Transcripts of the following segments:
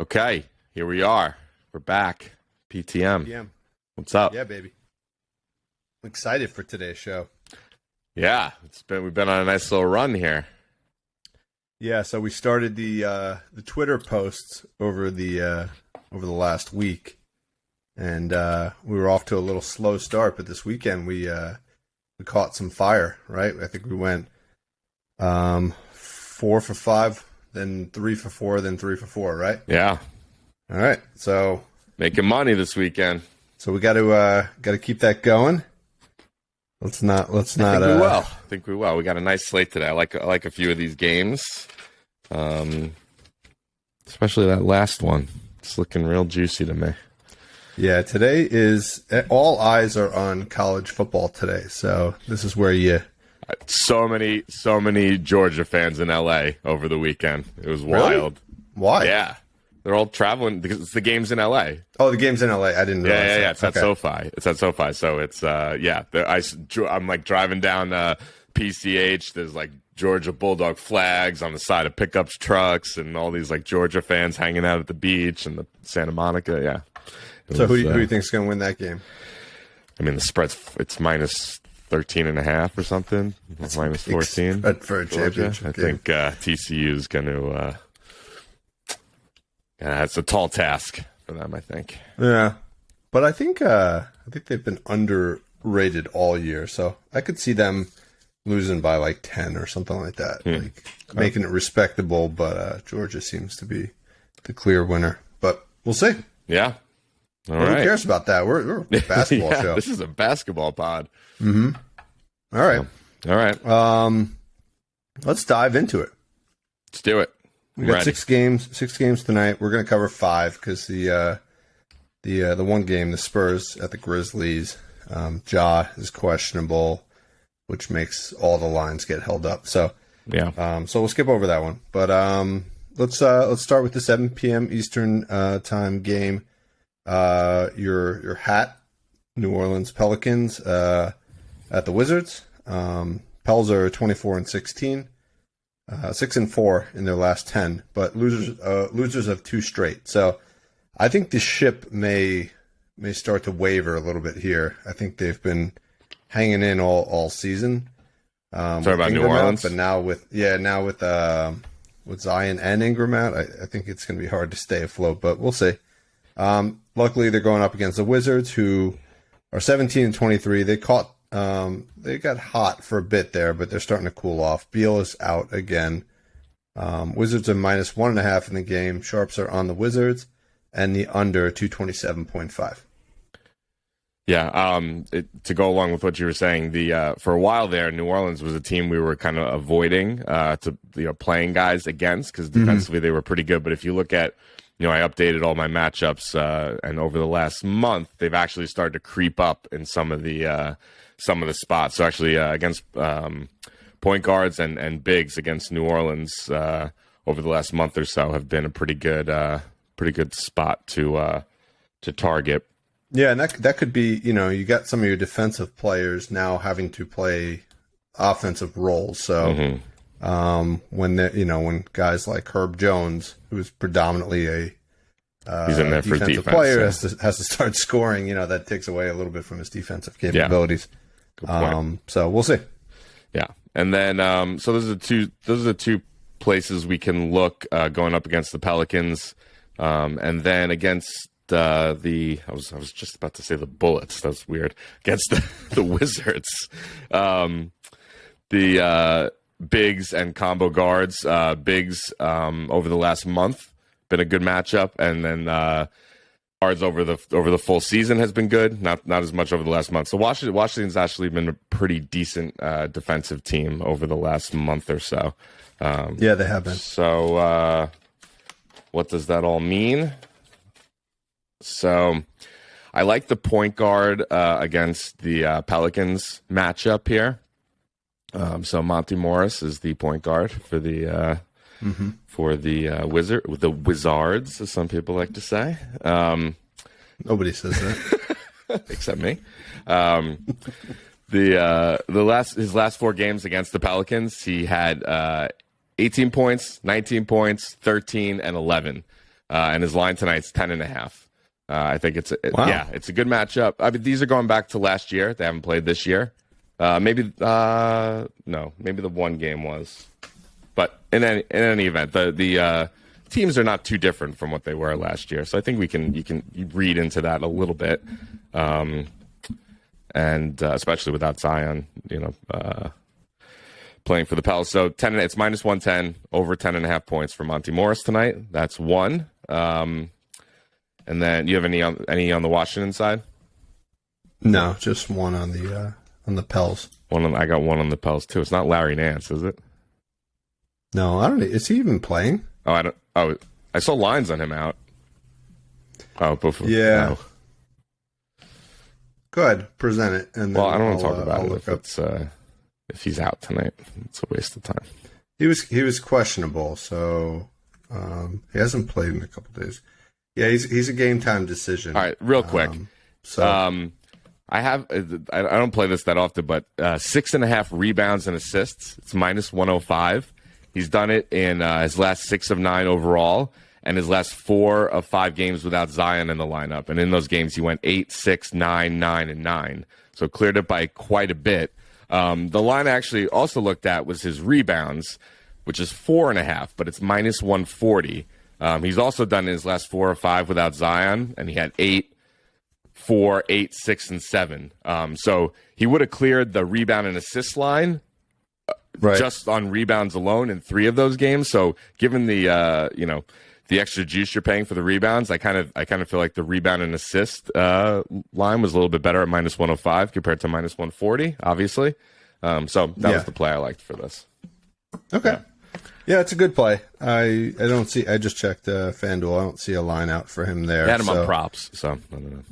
Okay, here we are. We're back. PTM. What's up? Yeah, baby. I'm excited for today's show. Yeah, we've been on a nice little run here. Yeah, so we started the Twitter posts over the last week, and we were off to a little slow start. But this weekend we caught some fire. Right, I think we went 4 for 5, then 3 for 4, then 3 for 4. Right. Yeah. All right. So making money this weekend. So we got to keep that going. Let's not. I think we will. We got a nice slate today. I like a few of these games, especially that last one. It's looking real juicy to me. Yeah, today is all eyes are on college football today. So this is where you. So many Georgia fans in LA over the weekend. It was wild. Really? Why? Yeah. They're all traveling because it's the game's in LA. Oh, the game's in LA. I didn't know. Yeah. It's at SoFi. It's at SoFi. So it's I'm like driving down PCH. There's like Georgia Bulldog flags on the side of pickups trucks and all these like Georgia fans hanging out at the beach and the Santa Monica. Yeah. So who do you think's going to win that game? I mean, the it's -13.5 or something. It's -14 for a championship. I think TCU is going to. It's a tall task for them, I think. Yeah, but I think they've been underrated all year, so I could see them losing by like 10 or something like that, like making it respectable. But Georgia seems to be the clear winner. But we'll see. Yeah. All right. Who cares about that? We're a basketball show. This is a basketball pod. Mm-hmm. All right. All right. Let's dive into it. Let's do it. We got 6 games tonight. We're going to cover 5 because the one game, the Spurs at the Grizzlies, Ja is questionable, which makes all the lines get held up. So yeah. So we'll skip over that one. But let's start with the 7 p.m. Eastern time game. Your hat, New Orleans Pelicans at the Wizards. Pels are 24-16. 6-4 in their last 10, but losers of 2 straight. So I think the ship may start to waver a little bit here. I think they've been hanging in all season. Sorry about New Orleans, but now with Zion and Ingram out, I think it's going to be hard to stay afloat. But we'll see. Luckily, they're going up against the Wizards, who are 17-23. They got hot for a bit there, but they're starting to cool off. Beal is out again. Wizards are -1.5 in the game. Sharps are on the Wizards, and the under 227.5. Yeah, to go along with what you were saying, for a while there, New Orleans was a team we were kind of avoiding playing guys against because defensively they were pretty good. But if you look at I updated all my matchups, and over the last month, they've actually started to creep up in some of the spots. So actually, against point guards and bigs against New Orleans over the last month or so have been a pretty good spot to target. Yeah, and that could be you got some of your defensive players now having to play offensive roles. So when guys like Herb Jones, who's predominantly a he's in there for defensive defense, player, has to start scoring, that takes away a little bit from his defensive capabilities. So we'll see. Yeah, and then so those are the two places we can look going up against the Pelicans, and then against I was just about to say the Bullets. That's weird. Against the Wizards, the bigs and combo guards. Bigs over the last month been a good matchup, and then guards over the full season has been good. Not as much over the last month. So Washington's actually been a pretty decent defensive team over the last month or so. Yeah, they have been. So what does that all mean? So I like the point guard against the Pelicans matchup here. So Monty Morris is the point guard for the Wizards, as some people like to say. Nobody says that except me. His last 4 games against the Pelicans, he had 18 points, 19 points, 13, and 11. and his line tonight's 10.5. I think it's Wow. it's a good matchup. I mean, these are going back to last year. They haven't played this year. Maybe the one game was, but in any event, the teams are not too different from what they were last year. So I think you can read into that a little bit, and especially without Zion, playing for the Pels. So it's minus 110, over 10.5 points for Monty Morris tonight. That's one. And then you have any on the Washington side? No, just one on the Pels. I got one on the Pels too. It's not Larry Nance, is it? No, I don't. Is he even playing? Oh, I don't. Oh, I saw lines on him out. Oh, before. Yeah. No. Go ahead, present it. And then Well, I don't want to talk about I'll it if he's out tonight. It's a waste of time. He was questionable, so he hasn't played in a couple days. Yeah, he's a game time decision. All right, real quick. I don't play this that often, but 6.5 rebounds and assists. It's minus 105. He's done it in his last 6 of 9 overall, and his last 4 of 5 games without Zion in the lineup. And in those games, he went 8, 6, 9, 9, and 9. So cleared it by quite a bit. The line I actually also looked at was his rebounds, which is 4.5, but it's minus 140. He's also done his last 4 or 5 without Zion, and he had 8, 4, 8, 6, and 7. So he would have cleared the rebound and assist line just on rebounds alone in 3 of those games. So given the the extra juice you're paying for the rebounds, I kind of feel like the rebound and assist line was a little bit better at minus 105 compared to minus 140, obviously. So that was the play I liked for this. Okay. Yeah, it's a good play. I don't see. I just checked FanDuel. I don't see a line out for him there. I had him on props, so I don't know.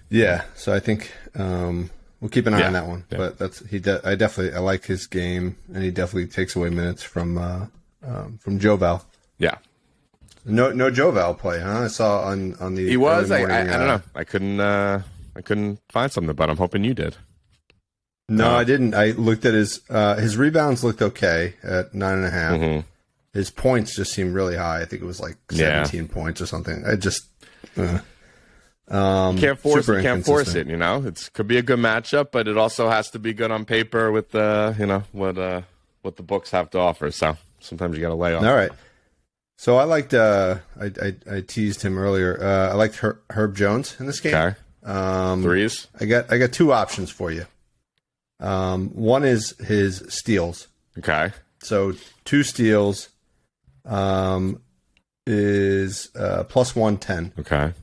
Yeah. So I think we'll keep an eye on that one. Yeah. But I like his game, and he definitely takes away minutes from Joval. Yeah. No Joval play, huh? I saw on the. He was. I don't know. I couldn't find something, but I'm hoping you did. No, I didn't. I looked at his rebounds looked okay at 9.5. Mm-hmm. His points just seemed really high. I think it was like 17 points or something. I just you can't force it. It could be a good matchup, but it also has to be good on paper with what the books have to offer. So sometimes you got to lay off. All right. So I liked. I teased him earlier. I liked Herb Jones in this game. Okay. Threes. I got 2 options for you. One is his steals. Okay. So 2 steals is plus 110. Okay.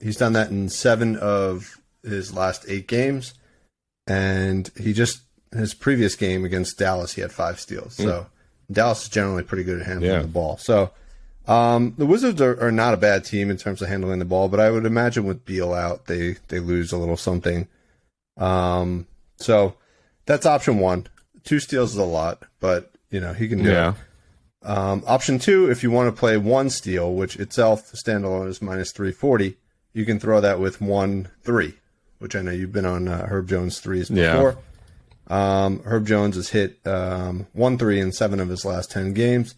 He's done that in 7 of his last 8 games, and his previous game against Dallas, he had 5 steals. So Dallas is generally pretty good at handling the ball. So the Wizards are not a bad team in terms of handling the ball, but I would imagine with Beal out, they lose a little something. So that's option 1. 2 steals is a lot, but he can do it. Option 2, if you want to play 1 steal, which itself standalone is minus 340, you can throw that with 1-3, which I know you've been on Herb Jones threes before. Herb Jones has hit 1-3 in 7 of his last 10 games.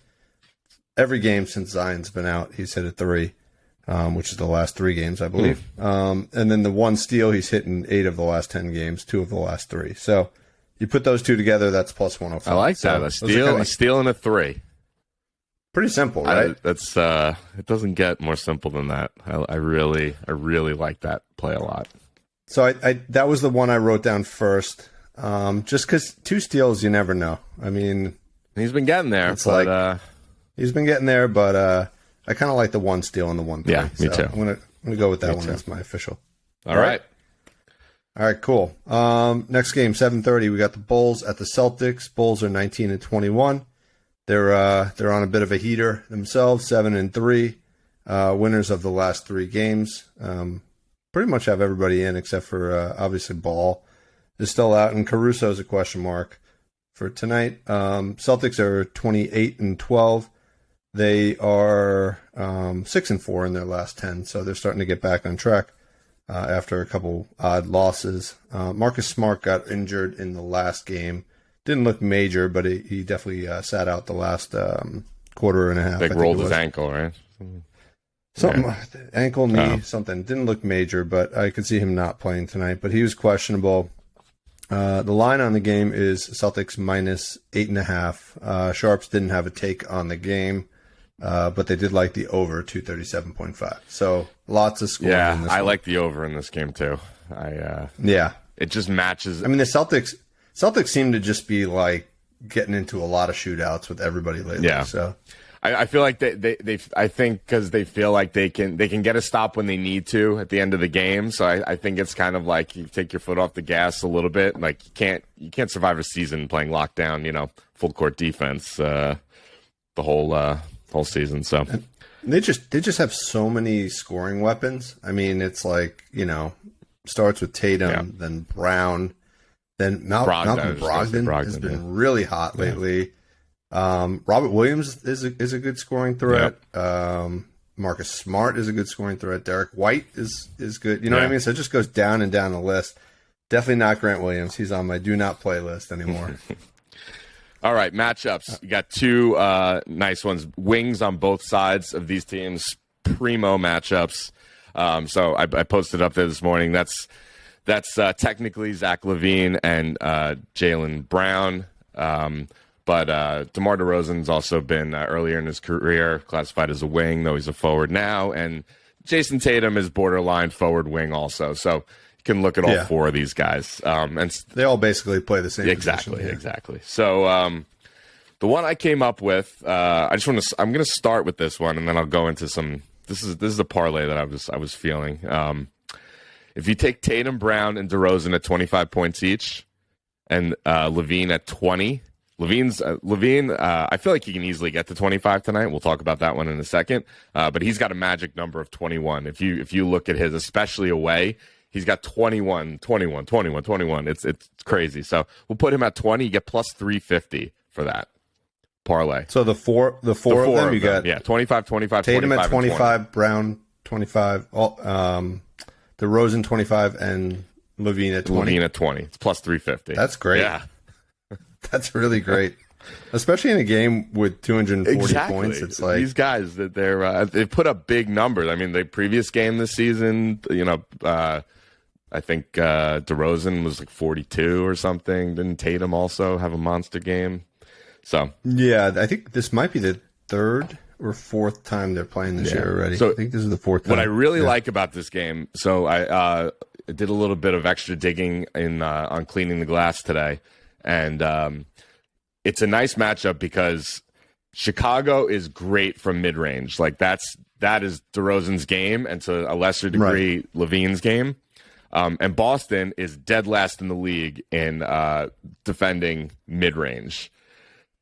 Every game since Zion's been out, he's hit a 3. Which is the last 3 games, I believe. And then the 1 steal, he's hit in 8 of the last 10 games, 2 of the last 3. So you put those 2 together, that's plus 105. I like that. A steal and a 3. Pretty simple, right? That's it doesn't get more simple than that. I really like that play a lot. So I that was the one I wrote down first, just because 2 steals, you never know. I mean, he's been getting there. He's been getting there, but I kind of like the 1 steal and the 1-3. Yeah, me too. I'm gonna go with that one. That's my official. All right. All right, cool. Next game, 7:30. We got the Bulls at the Celtics. Bulls are 19-21. They're on a bit of a heater themselves, 7-3. Winners of the last 3 games. Pretty much have everybody in except for obviously Ball is still out, and Caruso is a question mark for tonight. Celtics are 28-12. They are 6-4 in their last 10, so they're starting to get back on track after a couple odd losses. Marcus Smart got injured in the last game. Didn't look major, but he definitely sat out the last quarter and a half. Rolled his ankle, right? Something, ankle, knee, something. Didn't look major, but I could see him not playing tonight. But he was questionable. The line on the game is Celtics minus 8.5. Sharps didn't have a take on the game, but they did like the over 237.5. So lots of scoring. Yeah, in this I one. like the over in this game too. Yeah, it just matches. I mean, the Celtics seem to just be like getting into a lot of shootouts with everybody lately. Yeah. So I feel like they I think because they feel like they can get a stop when they need to at the end of the game. So I think it's kind of like you take your foot off the gas a little bit. Like you can't survive a season playing lockdown, full court defense the whole season. So they just have so many scoring weapons. I mean, it's like, starts with Tatum, then Brown, then Malcolm Brogdon has been really hot lately. Robert Williams is a good scoring threat. Yep. Marcus Smart is a good scoring threat. Derek White is good. You know what I mean? So it just goes down and down the list. Definitely not Grant Williams. He's on my do not play list anymore. All right, matchups. You got two nice ones. Wings on both sides of these teams. Primo matchups. So I posted up there this morning. That's technically Zach LaVine and Jaylen Brown. But DeMar DeRozan's also been earlier in his career classified as a wing, though he's a forward now. And Jason Tatum is borderline forward wing also. So you can look at all four of these guys. And they all basically play the same exactly, position. Exactly. So the one I came up with, I'm going to start with this one, and then I'll go into some. This is a parlay that I was feeling. If you take Tatum, Brown, and DeRozan at 25 points each, and LaVine at 20. LaVine, I feel like he can easily get to 25 tonight. We'll talk about that one in a second. But he's got a magic number of 21. If you look at his, especially away, he's got 21. It's crazy. So we'll put him at 20. You get plus 350 for that parlay. So the four of them, you got 25, 25, Tatum 25, at 25, Brown 25, DeRozan 25, and LaVine at 20. LaVine at 20. It's plus 350. That's great. Yeah. That's really great, especially in a game with 240 points. It's like these guys that they put up big numbers. I mean, the previous game this season, I think DeRozan was like 42 or something. Didn't Tatum also have a monster game? So yeah, I think this might be the third or fourth time they're playing this year already. So I think this is the fourth time. What I really like about this game, so I did a little bit of extra digging on cleaning the glass today. And it's a nice matchup because Chicago is great from mid-range. Like that is DeRozan's game, and to a lesser degree, LaVine's game. And Boston is dead last in the league in defending mid-range.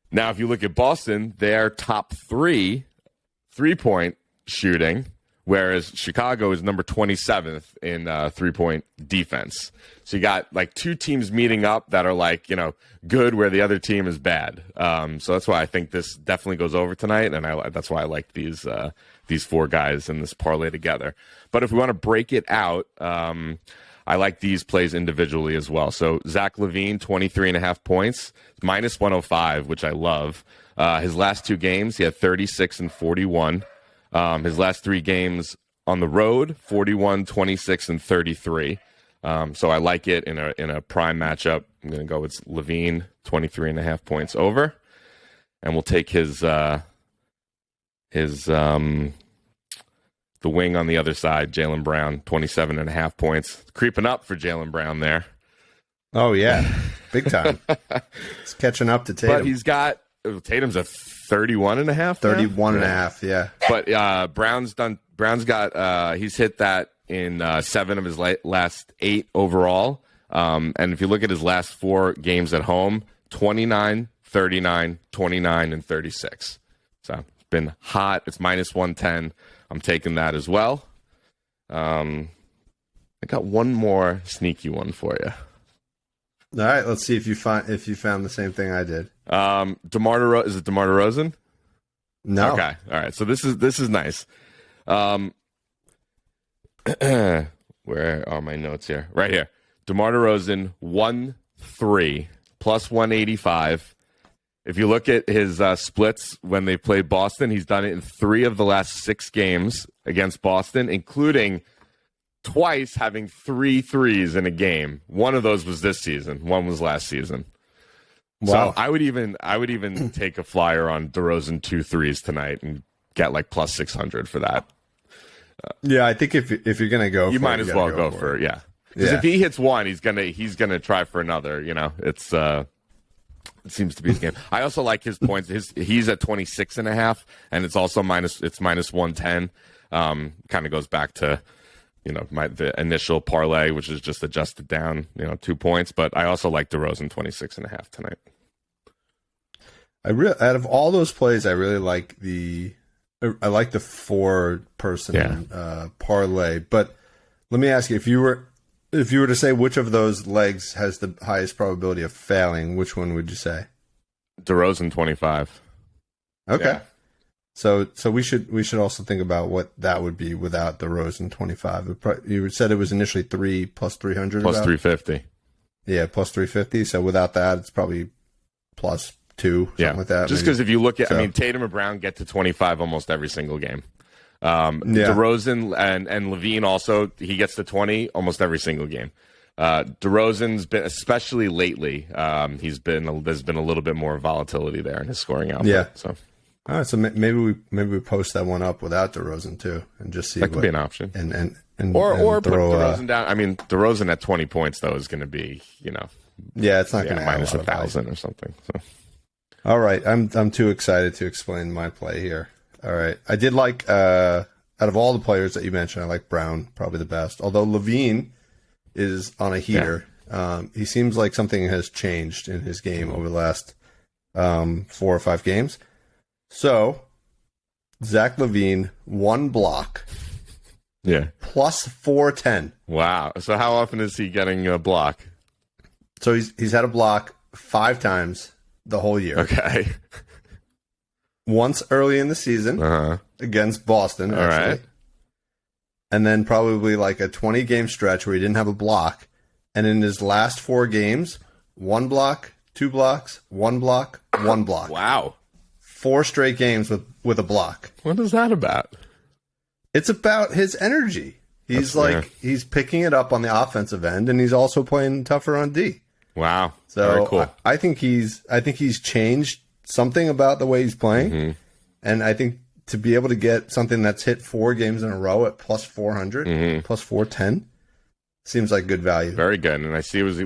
Now, if you look at Boston, they're top 3-point shooting, whereas Chicago is number 27th in 3-point defense. So you got like two teams meeting up that are like, good where the other team is bad. So that's why I think this definitely goes over tonight, and that's why I like these four guys in this parlay together. But if we want to break it out, I like these plays individually as well. So Zach LaVine, 23.5 points, minus 105, which I love. His last two games, he had 36 and 41. His last three games on the road, 41, 26, and 33. So I like it in a prime matchup. I'm going to go with LaVine, 23.5 points over. And we'll take his the wing on the other side, Jaylen Brown, 27.5 points. Creeping up for Jaylen Brown there. Oh, yeah. Big time. It's catching up to Tatum. But he's got Tatum's a 31.5. 31.5, yeah. But Brown's got he's hit that in 7 of his last 8 overall. And if you look at his last 4 games at home, 29, 39, 29, and 36. So it's been hot. It's minus 110. I'm taking that as well. I got one more sneaky one for you. All right, let's see if you found the same thing I did. Is it DeMar DeRozan? No. Okay. All right. So this is nice. Where are my notes here? Right here. DeMar DeRozan 1-3 plus 185 If you look at his splits when they played Boston, he's done it in 3 of the last 6 games against Boston, including twice having 3 threes in a game. One of those was this season. One was last season. Wow. So I would even take a flyer on DeRozan 2 threes tonight and get like plus 600 for that. Yeah, I think if you're gonna go, you might as well go for it. Yeah, because if he hits one, he's gonna try for another. You know, it seems to be his game. I also like his points. He's at 26.5, and it's also minus 110. Kind of goes back to the initial parlay, which is just adjusted down 2 points. But I also like DeRozan 26.5 tonight. Out of all those plays, I really like the 4-person parlay. But let me ask you, if you were to say which of those legs has the highest probability of failing, which one would you say? DeRozan 25. Okay. Yeah. So we should also think about what that would be without DeRozan 25. You said it was initially 3 plus 300 plus 350. Yeah, plus 350. So without that, it's probably plus 2, something like that. Just because if you look at, Tatum and Brown get to 25 almost every single game. DeRozan and Levine also, he gets to 20 almost every single game. DeRozan's been, especially lately, there's been a little bit more volatility there in his scoring output. Yeah. So. All right, so maybe we post that one up without DeRozan too, and just see that could be an option. Or put DeRozan down. I mean, DeRozan at 20 points though is going to be, yeah, it's not going to minus 1,000 or something. So. All right, I'm too excited to explain my play here. All right, I did like out of all the players that you mentioned, I like Brown probably the best. Although Levine is on a heater, he seems like something has changed in his game over the last 4 or 5 games. So, Zach LaVine, 1 block. Yeah. Plus 410. Wow. So how often is he getting a block? So he's had a block 5 times the whole year. Okay. Once early in the season against Boston, actually. All right. And then probably like a 20-game stretch where he didn't have a block. And in his last 4 games, 1 block, 2 blocks, 1 block, 1 block. Wow. 4 straight games with a block. What is that about? It's about his energy. He's picking it up on the offensive end, and he's also playing tougher on D. Wow. So very cool. I think he's changed something about the way he's playing, and I think to be able to get something that's hit 4 games in a row at plus 400, plus 410, seems like good value. Very good. And I see it was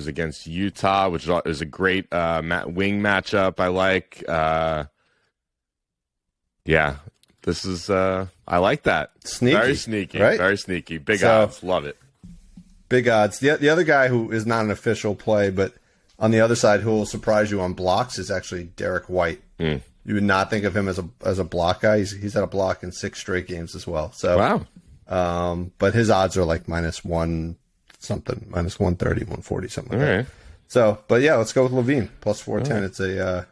against Utah, which is a great wing matchup. I like. Yeah, this is. I like that. Sneaky, very sneaky, right? Very sneaky. Big odds, love it. Big odds. The other guy who is not an official play, but on the other side, who will surprise you on blocks is actually Derek White. You would not think of him as a block guy. He's had a block in 6 straight games as well. So wow. But his odds are like minus 1 something, minus 130, 140, something like that. Right. So, but yeah, let's go with Levine plus 410. Right. It's a.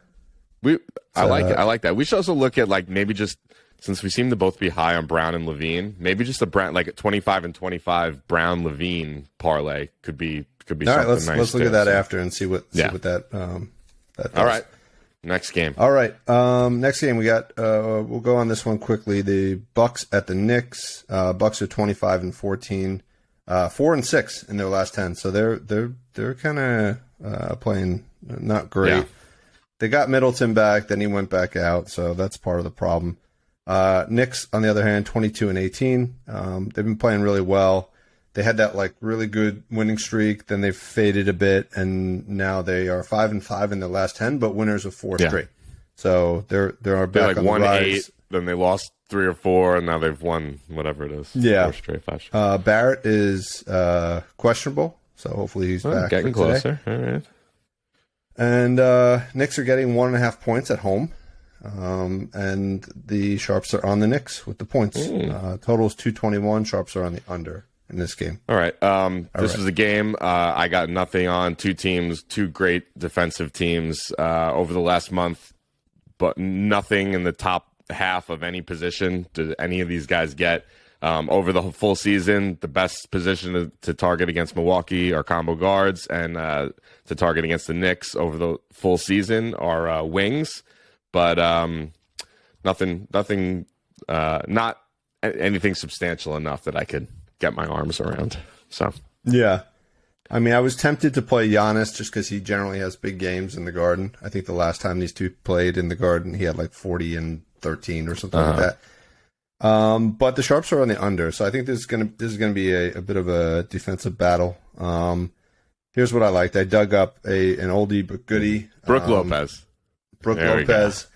I like it. I like that. We should also look at like maybe just since we seem to both be high on Brown and Levine, maybe just a Brown like a 25 and 25 Brown Levine parlay could be all something right, nice. Let's look at that after and see what that that does. All right. Next game. All right. Next game we got. We'll go on this one quickly. The Bucks at the Knicks. Bucks are 25 and 14, 4 and 6 in their last 10. So they're kind of playing not great. Yeah. They got Middleton back, then he went back out, so that's part of the problem. Knicks, on the other hand, 22 and 18. They've been playing really well. They had that like really good winning streak, then they faded a bit, and now they are 5 and 5 in their last 10, but winners of 4 straight. So they're back like on the rise. 1-8, then they lost 3 or 4, and now they've won whatever it is. Yeah, 4 straight, 5 straight. Barrett is questionable, so hopefully he's back. Getting closer. All right. And Knicks are getting 1.5 points at home. And the Sharps are on the Knicks with the points. Total is 221. Sharps are on the under in this game. All right. This was a game I got nothing on. 2 teams, 2 great defensive teams over the last month, but nothing in the top half of any position did any of these guys get. Over the full season, the best position to target against Milwaukee are combo guards, and to target against the Knicks over the full season are wings. But nothing, not anything substantial enough that I could get my arms around. So yeah. I mean, I was tempted to play Giannis just because he generally has big games in the Garden. I think the last time these two played in the Garden, he had like 40 and 13 or something like that. But the Sharps are on the under, so I think this is gonna be a bit of a defensive battle. Here's what I liked. I dug up an oldie but goodie. Brooke Lopez. Brooke Lopez,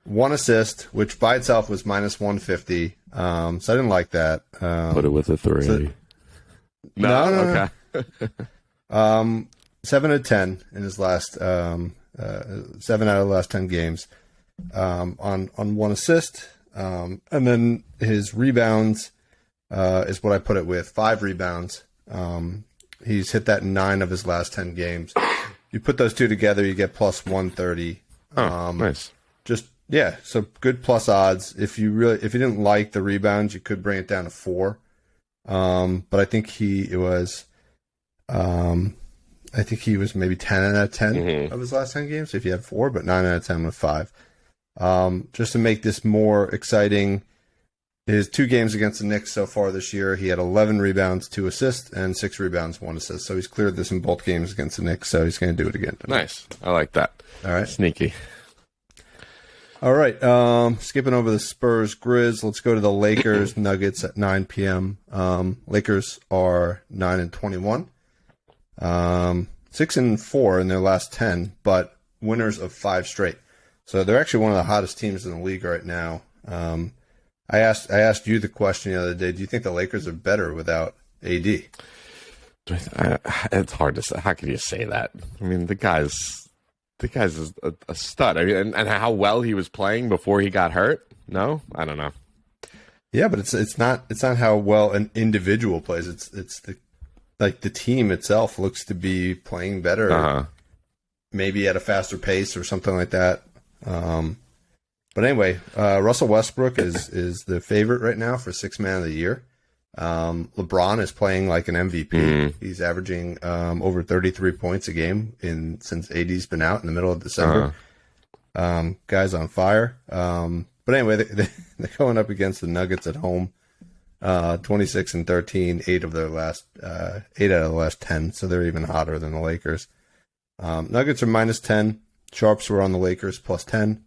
1 assist, which by itself was minus 150. So I didn't like that. Put it with a 3. So, no. 7 out of 10 in his last 7 out of the last 10 games. On 1 assist. And then his rebounds is what I put it with. 5 rebounds. He's hit that in 9 of his last 10 games. You put those two together, you get plus 130. Nice. So good plus odds. If you didn't like the rebounds, you could bring it down to 4. But I think he was maybe 10 out of 10 of his last 10 games. If you had 4, but 9 out of 10 with 5. Just to make this more exciting, his 2 games against the Knicks so far this year, he had 11 rebounds, 2 assists, and 6 rebounds, 1 assist. So he's cleared this in both games against the Knicks, so he's going to do it again tonight. Nice. I like that. All right. Sneaky. All right. Skipping over the Spurs Grizz, let's go to the Lakers Nuggets at 9 p.m. Lakers are 9-21. 6-4 in their last 10, but winners of 5 straight. So they're actually one of the hottest teams in the league right now. I asked you the question the other day. Do you think the Lakers are better without AD? It's hard to say. How can you say that? I mean, the guy's a stud. I mean, and how well he was playing before he got hurt. No, I don't know. Yeah, but it's not how well an individual plays. It's the team itself looks to be playing better, maybe at a faster pace or something like that. But anyway, Russell Westbrook is the favorite right now for 6th man of the year. LeBron is playing like an MVP. He's averaging over 33 points a game since AD's been out in the middle of December. Guy's on fire. But anyway, they're going up against the Nuggets at home. 26-13, 8 out of the last 10, so they're even hotter than the Lakers. Nuggets are minus 10. Sharps were on the Lakers plus 10.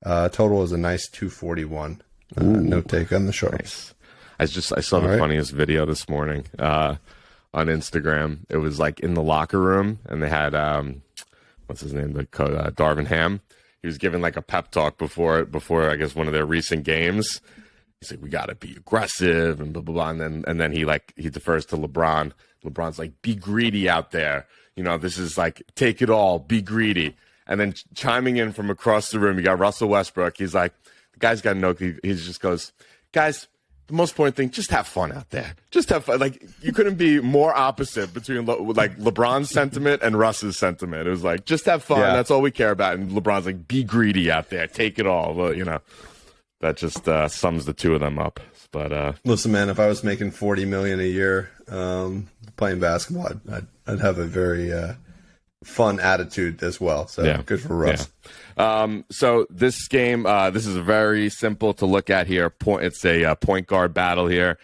Total is a nice 241. No take on the Sharps. Nice. I saw the funniest video this morning on Instagram. It was like in the locker room, and they had what's his name, the coach, Darvin Ham. He was giving like a pep talk before I guess one of their recent games. He's like, we got to be aggressive and blah, blah, blah. And then he defers to LeBron. LeBron's like, be greedy out there. You know, this is like, take it all, be greedy. And then chiming in from across the room, you got Russell Westbrook. He's like, the guy's got no, he just goes, guys, the most important thing, just have fun out there. Just have fun. Like, you couldn't be more opposite between like LeBron's sentiment and Russ's sentiment. It was like, just have fun. Yeah. That's all we care about. And LeBron's like, be greedy out there. Take it all. Well, you know, that just sums the two of them up. But listen, man, if I was making $40 million a year playing basketball, I'd have a very fun attitude as well. So yeah. Good for Russ. Yeah. So this game, this is very simple to look at here. It's a point guard battle here.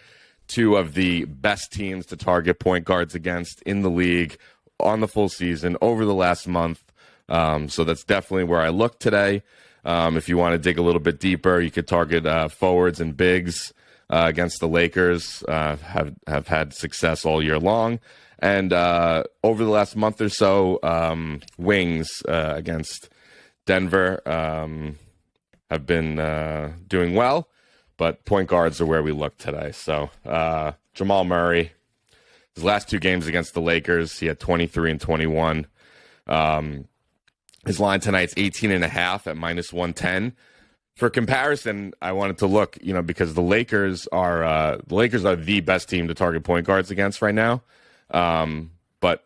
Two of the best teams to target point guards against in the league on the full season over the last month. So that's definitely where I look today. If you want to dig a little bit deeper, you could target forwards and bigs against the Lakers. Have had success all year long. And over the last month or so, wings against Denver have been doing well, but point guards are where we look today. So Jamal Murray, his last 2 games against the Lakers, he had 23 and 21. His line tonight's 18.5 at minus 110. For comparison, I wanted to look, because the Lakers are the best team to target point guards against right now. But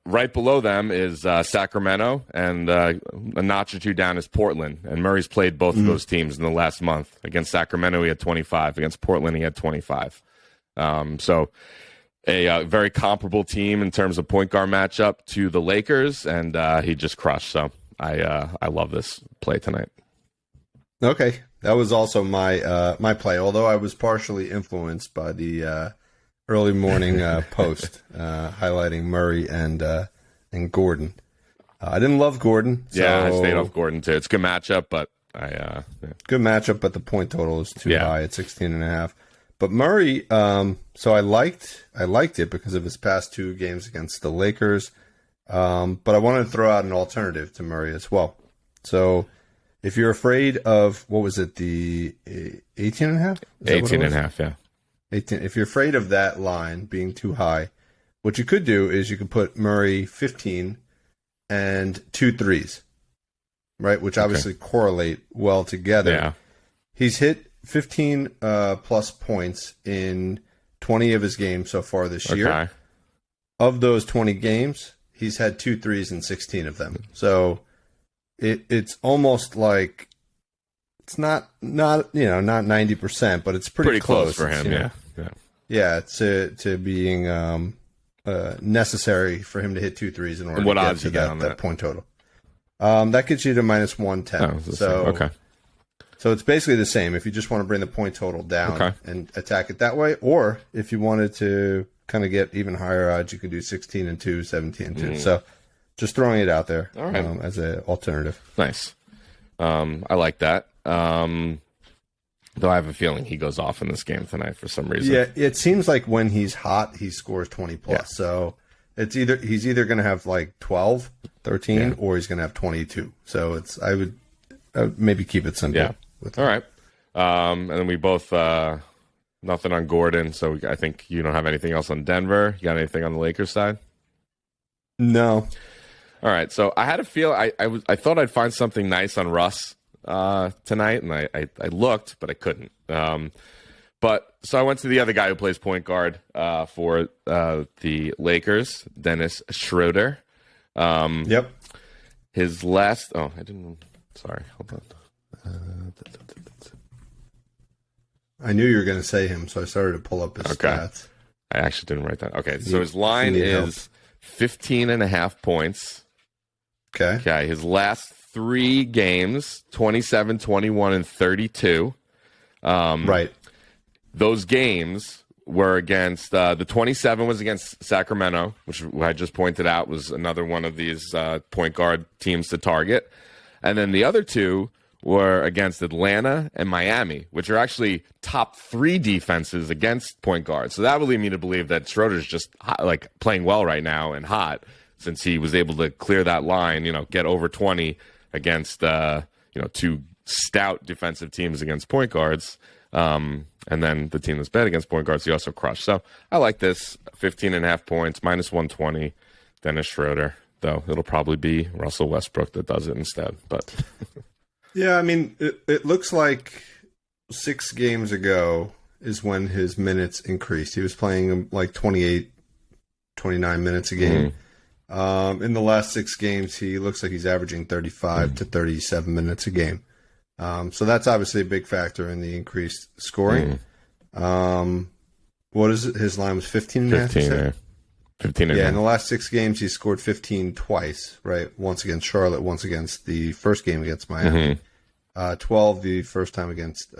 right below them is Sacramento, and a notch or two down is Portland. And Murray's played both of those teams in the last month. Against Sacramento, he had 25. Against Portland, he had 25. So a very comparable team in terms of point guard matchup to the Lakers, and he just crushed. So I love this play tonight. Okay, that was also my play, although I was partially influenced by the early morning post highlighting Murray and Gordon. I didn't love Gordon. So Yeah, I stayed off Gordon too. It's a good matchup, but good matchup, but the point total is too high at 16.5. But Murray, so I liked it because of his past two games against the Lakers. But I wanted to throw out an alternative to Murray as well. So if you're afraid of, what was it, the 18.5? 18.5, yeah. 18. If you're afraid of that line being too high, what you could do is you could put Murray 15 and 2 threes, right? Which obviously correlate well together. Yeah. He's hit 15 plus points in 20 of his games so far this year. Of those 20 games, he's had 2 threes in 16 of them. So it's almost like it's not 90%, but it's pretty close for him. Yeah, to being necessary for him to hit 2 threes in order to get to that point total. That gets you to minus 110. So it's basically the same if you just want to bring the point total down and attack it that way, or if you wanted to kind of get even higher odds, you could do 16 and 2, 17 and 2. So just throwing it out there as an alternative. Nice. I like that. Though I have a feeling he goes off in this game tonight for some reason. Yeah, it seems like when he's hot, he scores 20 plus. Yeah. So he's either going to have like 12, 13, or he's going to have 22. So I would maybe keep it simple. Yeah. All right. And then we both nothing on Gordon. So I think you don't have anything else on Denver. You got anything on the Lakers side? No. All right. So I had a feel. I thought I'd find something nice on Russ tonight, and I looked, but I couldn't. But so I went to the other guy who plays point guard for the Lakers, Dennis Schroeder. Yep. His last. Oh, I didn't. Sorry. Hold on. I knew you were going to say him, so I started to pull up his stats. I actually didn't write that. Okay, so his line is 15.5 points. Okay. His last 3 games, 27, 21, and 32. Right. Those games were against the 27 was against Sacramento, which I just pointed out was another one of these point guard teams to target. And then the other 2 were against Atlanta and Miami, which are actually top 3 defenses against point guards. So that would lead me to believe that Schroeder's just like playing well right now and hot, since he was able to clear that line, get over 20 against 2 stout defensive teams against point guards. And then the team that's bad against point guards, he also crushed. So I like this 15.5 points, minus 120, Dennis Schroeder, though it'll probably be Russell Westbrook that does it instead. But yeah, I mean, it looks like 6 games ago is when his minutes increased. He was playing like 28, 29 minutes a game. In the last 6 games, he looks like he's averaging 35 to 37 minutes a game. So that's obviously a big factor in the increased scoring. What is it? His line was 15 and a half? 15 in the last 6 games, he scored 15 twice, right? Once against Charlotte, once against the first game against Miami. 12 the first time against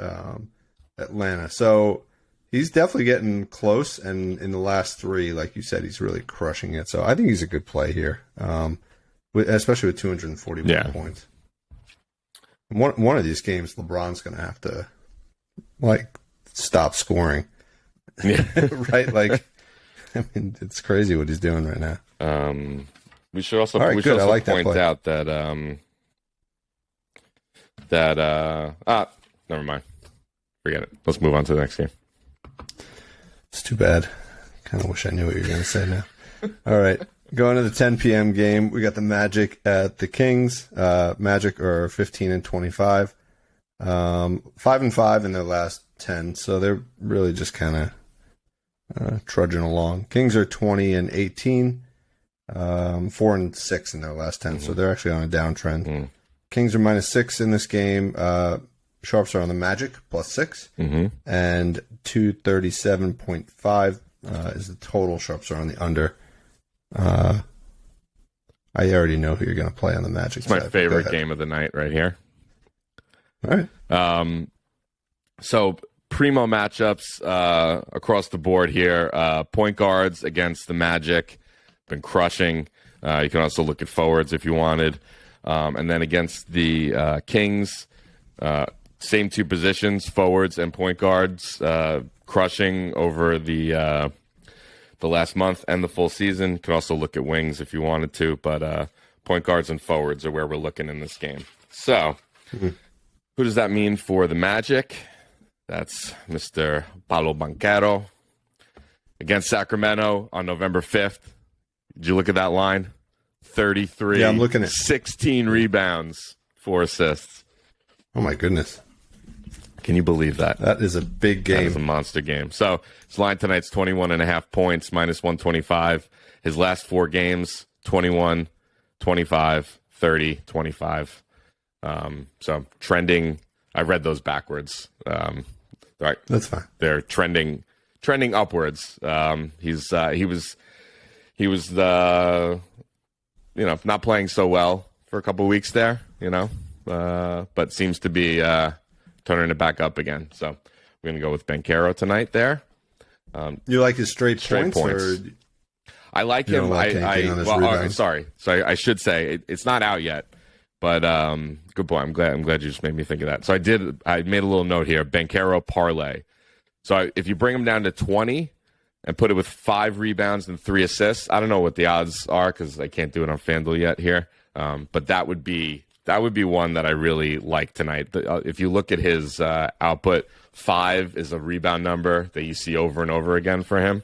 Atlanta. So he's definitely getting close, and in the last 3, like you said, he's really crushing it. So I think he's a good play here, especially with 241 points. One of these games, LeBron's going to have to stop scoring, right? Like, I mean, it's crazy what he's doing right now. We should also point out that never mind. Forget it. Let's move on to the next game. It's too bad. Kind of wish I knew what you were going to say now. All right. Going to the 10 p.m. game, we got the Magic at the Kings. Magic are 15 and 25. 5 and 5 in their last 10, so they're really just kind of trudging along. Kings are 20 and 18. 4-6 in their last 10, so they're actually on a downtrend. Kings are -6 in this game. Sharps are on the Magic +6, and 237.5 is the total. Sharps are on the under. I already know who you're going to play on the Magic. It's my favorite game of the night right here. All right. So primo matchups across the board here. Point guards against the Magic, been crushing. You can also look at forwards if you wanted. And then against the Kings, same two positions, forwards and point guards, crushing over the last month and the full season. You can also look at wings if you wanted to, but point guards and forwards are where we're looking in this game. So, who does that mean for the Magic? That's Mr. Paolo Banchero against Sacramento on November 5th. Did you look at that line? 33, yeah, I'm looking at 16 rebounds, 4 assists. Oh, my goodness. Can you believe that? That is a big game. That is a monster game. So his line tonight's 21.5 points, -125. His last 4 games, 21, 25, 30, 25. So trending. I read those backwards. Right. That's fine. They're trending upwards. He was the not playing so well for a couple of weeks there, but seems to be turning it back up again. So we're gonna go with Banchero tonight there. You like his straight points? Or I like him. Sorry. So I should say it's not out yet, but good point. I'm glad you just made me think of that. So I made a little note here. Banchero parlay. So if you bring him down to 20 and put it with 5 rebounds and 3 assists, I don't know what the odds are because I can't do it on FanDuel yet here. But that would be one that I really like tonight. If you look at his output, 5 is a rebound number that you see over and over again for him,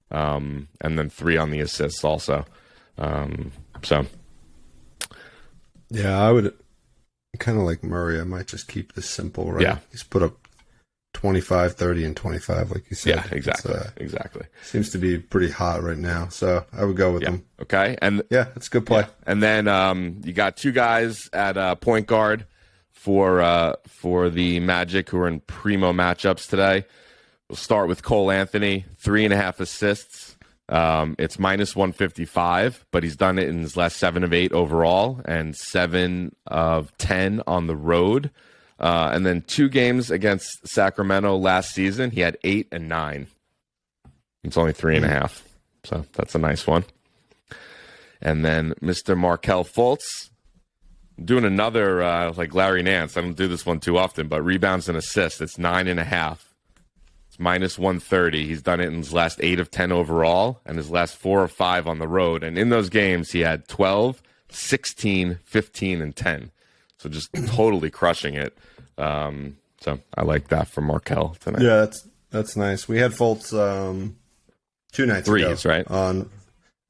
and then 3 on the assists also. Yeah, I would kind of like Murray. I might just keep this simple, right? Yeah. He's put up 25, 30, and 25, like you said. Yeah, exactly. Seems to be pretty hot right now, so I would go with him. Okay, and yeah, it's a good play. Yeah. And then you got 2 guys at point guard for the Magic who are in primo matchups today. We'll start with Cole Anthony, 3.5 assists. It's -155, but he's done it in his last 7 of 8 overall and 7 of 10 on the road. And then 2 games against Sacramento last season, he had 8 and 9. It's only 3.5, so that's a nice one. And then Mr. Markelle Fultz, doing another like Larry Nance. I don't do this one too often, but rebounds and assists. It's 9.5. It's -130. He's done it in his last 8 of 10 overall and his last 4 of 5 on the road. And in those games, he had 12, 16, 15, and 10. So just totally crushing it. So I like that for Markelle tonight. Yeah, that's nice. We had Fultz 2 nights Threes, ago. Right? On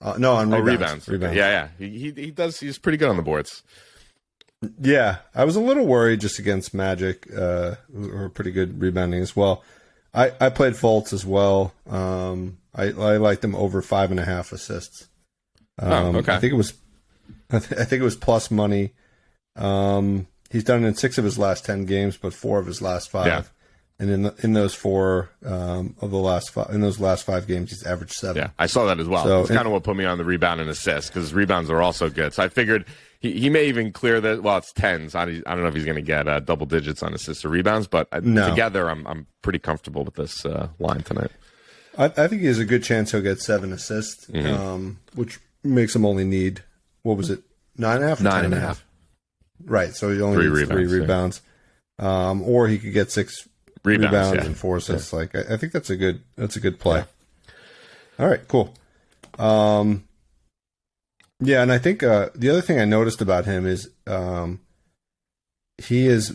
rebounds. Rebounds. Yeah. He does. He's pretty good on the boards. Yeah, I was a little worried just against Magic, who are pretty good rebounding as well. I played Fultz as well. I liked him over 5.5 assists. Okay. I think it was plus money. He's done it in 6 of his last 10 games, but 4 of his last 5. Yeah. And in those 4 of the last 5, in those last 5 games, he's averaged 7. Yeah, I saw that as well. So, it's kind of what put me on the rebound and assist because rebounds are also good. So I figured he may even clear that. Well, it's 10s. I don't know if he's going to get double digits on assists or rebounds, but together I'm pretty comfortable with this line tonight. I think he has a good chance he'll get 7 assists, which makes him only need, what was it, 9.5? 9.5. Right, so he only needs 3 rebounds. Or he could get 6 rebounds and 4 assists. Yeah. Like I think that's a good play. Yeah. All right, cool. Yeah, and I think the other thing I noticed about him is his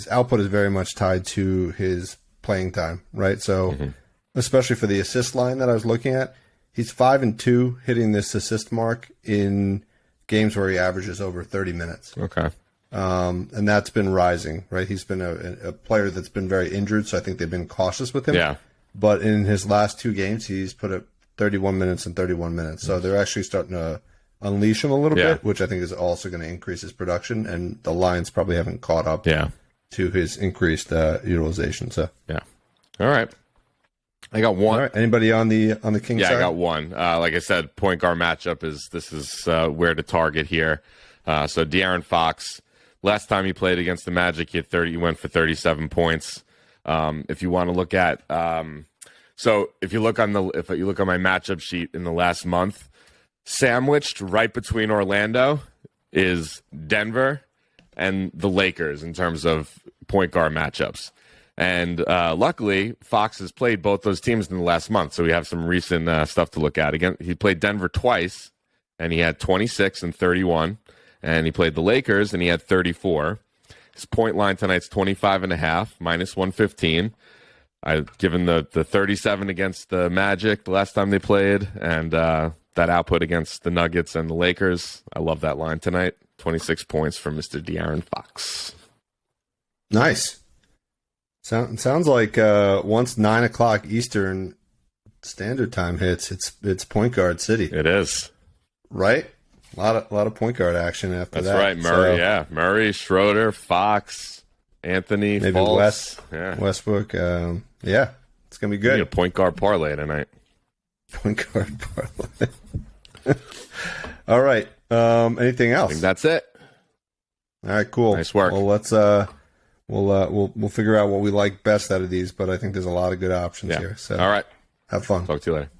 output is very much tied to his playing time, right? So especially for the assist line that I was looking at, he's 5 and 2 hitting this assist mark in games where he averages over 30 minutes. Okay. And that's been rising, right? He's been a player that's been very injured, so I think they've been cautious with him. Yeah. But in his last 2 games, he's put up 31 minutes and 31 minutes. So they're actually starting to unleash him a little bit, which I think is also going to increase his production. And the Lions probably haven't caught up to his increased utilization. So yeah. All right. I got one. All right. Anybody on the King side? Yeah, I got one. Like I said, point guard matchup is where to target here. So De'Aaron Fox, last time he played against the Magic, he went for 37 points. If you want to look at, so if you look on my matchup sheet in the last month, sandwiched right between Orlando is Denver and the Lakers in terms of point guard matchups. And luckily, Fox has played both those teams in the last month, so we have some recent stuff to look at. Again, he played Denver twice, and he had 26 and 31. And he played the Lakers, and he had 34. His point line tonight's 25.5, minus 115. I've given the 37 against the Magic the last time they played, and that output against the Nuggets and the Lakers. I love that line tonight. 26 points from Mr. De'Aaron Fox. Nice. Sounds like once 9 o'clock Eastern Standard Time hits, it's point guard city. It is, right? A lot of point guard action after That's that. That's right, Murray. So, Murray, Schroeder, Fox, Anthony, maybe Fultz. Westbrook. It's gonna be good. We need a point guard parlay tonight. Point guard parlay. All right. Anything else? I think that's it. All right. Cool. Nice work. Well, let's we'll figure out what we like best out of these, but I think there's a lot of good options here. So all right. Have fun. Talk to you later.